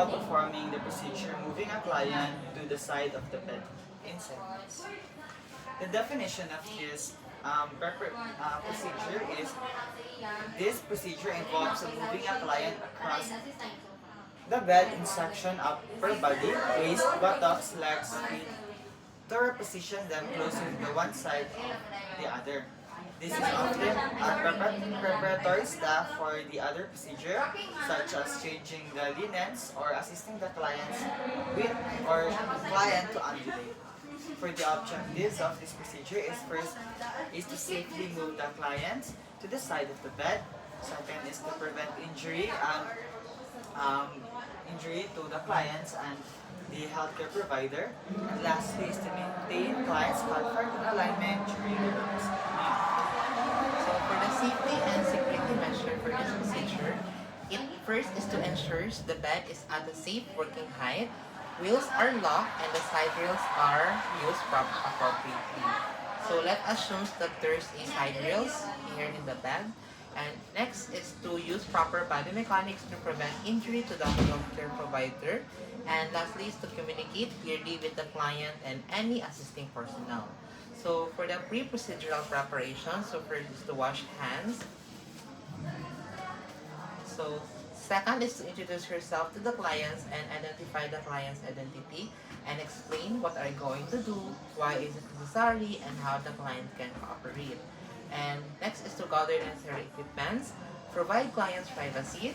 now performing the procedure moving a client to the side of the bed in segments. The definition of this procedure is this procedure involves moving a client across the bed in section upper body, waist, buttocks, legs, feet, to reposition them closer to the one side of the other. This is often a preparatory staff for the other procedure, such as changing the linens or assisting the clients with or client to ambulate. For the objectives of this procedure is to safely move the client to the side of the bed. Second is to prevent um, injury to the clients and the healthcare provider. And lastly is to maintain clients' comfort and alignment during the procedure. So for the safety and security measure for this procedure, it first is to ensure the bed is at a safe working height, wheels are locked, and the side rails are used appropriately. So let's assume that there's a side rails here in the bed. And next is to use proper body mechanics to prevent injury to the healthcare provider. And lastly is to communicate clearly with the client and any assisting personnel. So for the pre-procedural preparation, so first is to wash hands. So second is to introduce yourself to the clients and identify the client's identity and explain what are you going to do, why is it necessary, and how the client can cooperate. And next is to gather necessary equipments, provide clients privacy,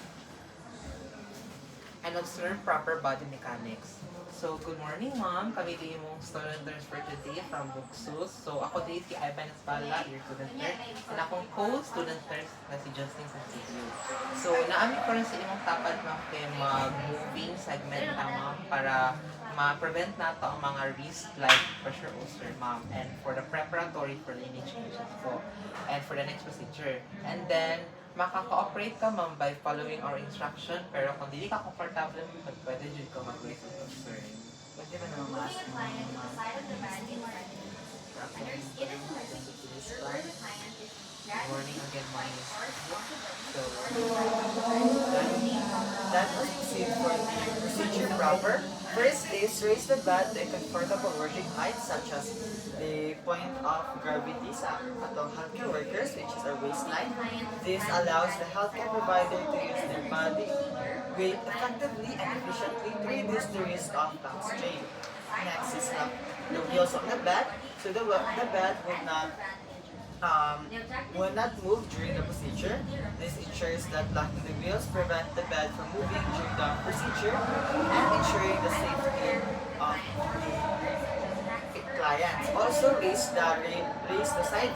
and observe proper body mechanics. So, good morning, ma'am. Kami din yung student nurse for today from Buxus. So, ako din si Ivan Espala, your student nurse. And akong co-student nurse na si Justin Sansilio. So, naamit ko rin sa imong tapad na kay mag-moving segment na ma'am para ma-prevent na to ang mga risk like pressure ulcer, ma'am. And for the preparatory for linear changes po. And for the next procedure. And then, makaka-operate ka ma'am by following our instruction, pero kung hindi ka comfortable mo, pwede dyan ka mag-raise of concern. Pwede ba naman mas Morning again, morning. So, that was proceed for the procedure proper. First is raise the bed to a comfortable working height such as the point of gravity sa atong healthcare workers, which is our waistline. This allows the healthcare provider to use their body weight effectively and efficiently to reduce the risk of back strain. Next is the wheels of the bed. So the bed will not move during the procedure. This ensures that locking the wheels prevent the bed from moving during the procedure and ensuring the safety of the clients. Also raise the side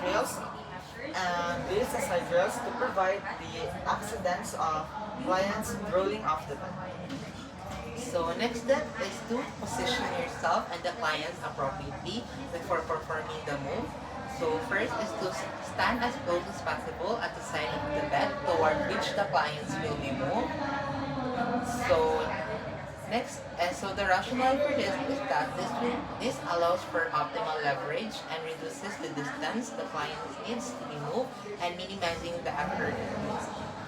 rails to provide the accidents of clients rolling off the bed. so next step is to position yourself and the clients appropriately before performing the move. So first is to stand as close as possible at the side of the bed toward which the clients will be moved. So next, and so the rationale for this is that this allows for optimal leverage and reduces the distance the client needs to be moved and minimizing the effort.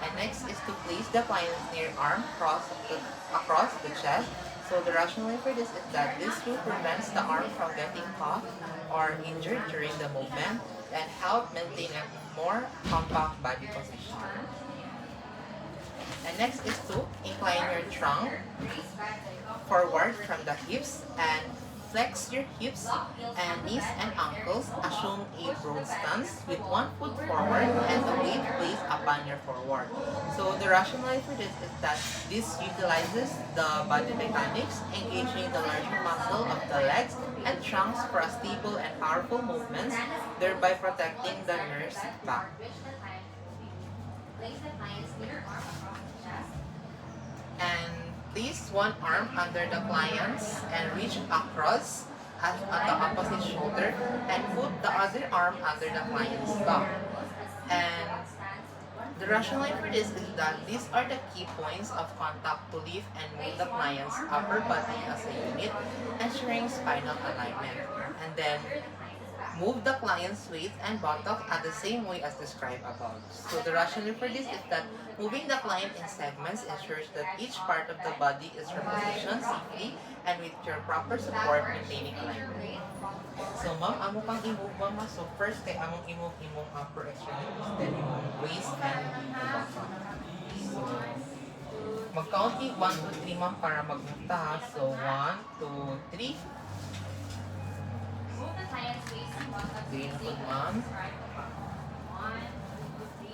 And next is to place the client's near arm across the chest. So the rationale for this is that this will prevent the arm from getting caught or injured during the movement and help maintain a more compact body position. And next is to incline your trunk forward from the hips and flex your hips and knees and ankles. Assume a broad stance with one foot forward and the weight placed upon your forward. So the rationale for this is that this utilizes the body mechanics, engaging the larger muscle of the legs and trunks for a stable and powerful movements, thereby protecting the nerves back. And place one arm under the clients and reach across at the opposite shoulder and put the other arm under the client's back. And the rationale for this is that these are the key points of contact to lift and move the client's upper body as a unit, ensuring spinal alignment. And then Move the client's waist and buttocks at the same way as described above. So the rationale for this is that moving the client in segments ensures that each part of the body is repositioned safely and with your proper support maintaining alignment. So ma'am, amo kang i-move ma'am. So first kay among i-move imong upper extremities, then imong waist and the buttock. So mag-count 1, 2, 3 ma'am para mag-move ta ha. So 1, 2, 3. Sige na po, ma'am.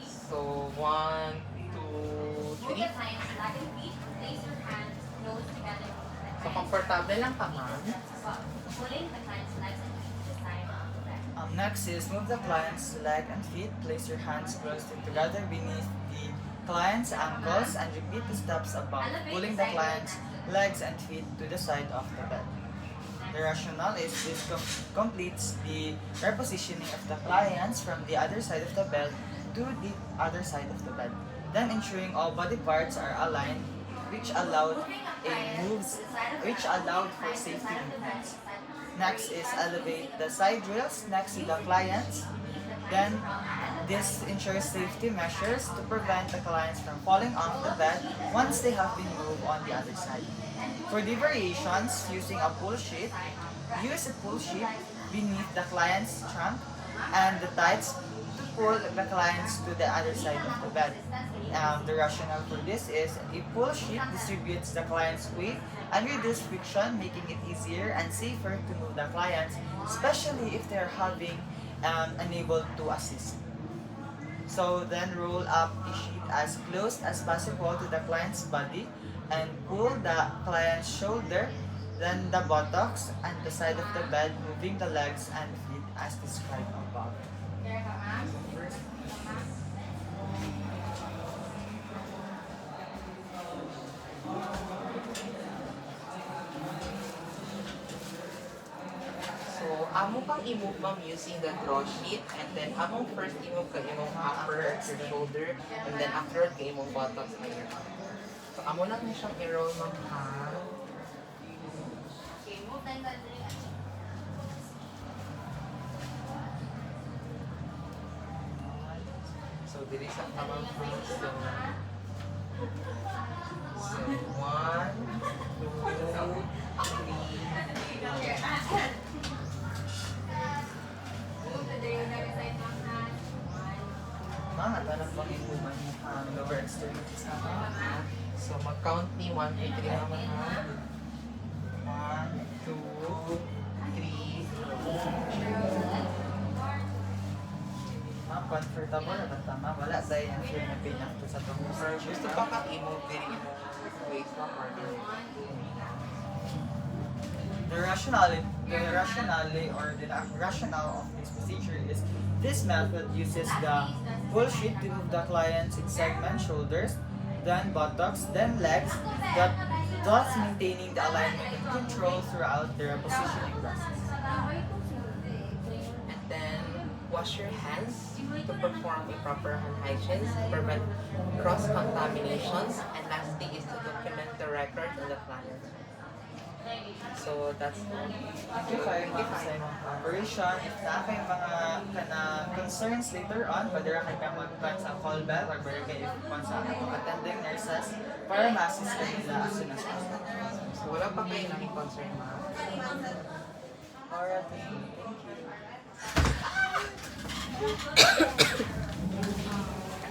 So, 1, 2, 3. So, comfortable lang ka, ma'am. Next is move the client's leg and feet. Place your hands closely together beneath the client's ankles and repeat the steps above, pulling the client's legs and feet to the side of the bed. The rationale is this completes the repositioning of the clients from the other side of the bed to the other side of the bed, then ensuring all body parts are aligned, which allowed for safety movements. Next is elevate the side rails next to the clients. Then this ensures safety measures to prevent the clients from falling off the bed once they have been moved on the other side. For the variations, using a pull sheet, use a pull sheet beneath the client's trunk and the tights to pull the clients to the other side of the bed. The rationale for this is a pull sheet distributes the client's weight and reduces friction, making it easier and safer to move the clients, especially if they are having unable to assist. So then roll up the sheet as close as possible to the client's body and pull the client's shoulder, then the buttocks and the side of the bed, moving the legs and feet as described above. So, amo kang i-move ma'am using the draw sheet and then among first i-move ka imong upper your shoulder and then afterward ka imong buttocks and your arm. So, amo lang na siyang i-roll ma'am ha. So, dili sa tamang first. So, 1, 2, 3. Mga tanong pang ibuman ang lower extremities naman. So, mag-count ni 1, 2, 3 naman ha. 1, 2, 3. comfortable na ba tama? Wala tayo yung feel na pain ako sa itong Or gusto pa ka i-move din imong waist ma'am or The rationale or the rationale of this procedure is this method uses the pull sheet to move the client's in segment shoulders, then buttocks, then legs, thus maintaining the alignment and control throughout the repositioning process. And then wash your hands to perform a proper hand hygiene, to prevent cross-contaminations, and lastly is to document the records of the client. So that's all. Thank you kayo ma'am sa imong collaboration. If na kayong mga concerns later on, pwede ra kayo mag-call sa call bell or pwede kayo i-phone sa atong attending nurses para ma-assist kayo nila as soon as possible. So wala pa kayo naging concern ma'am. Alright, thank you.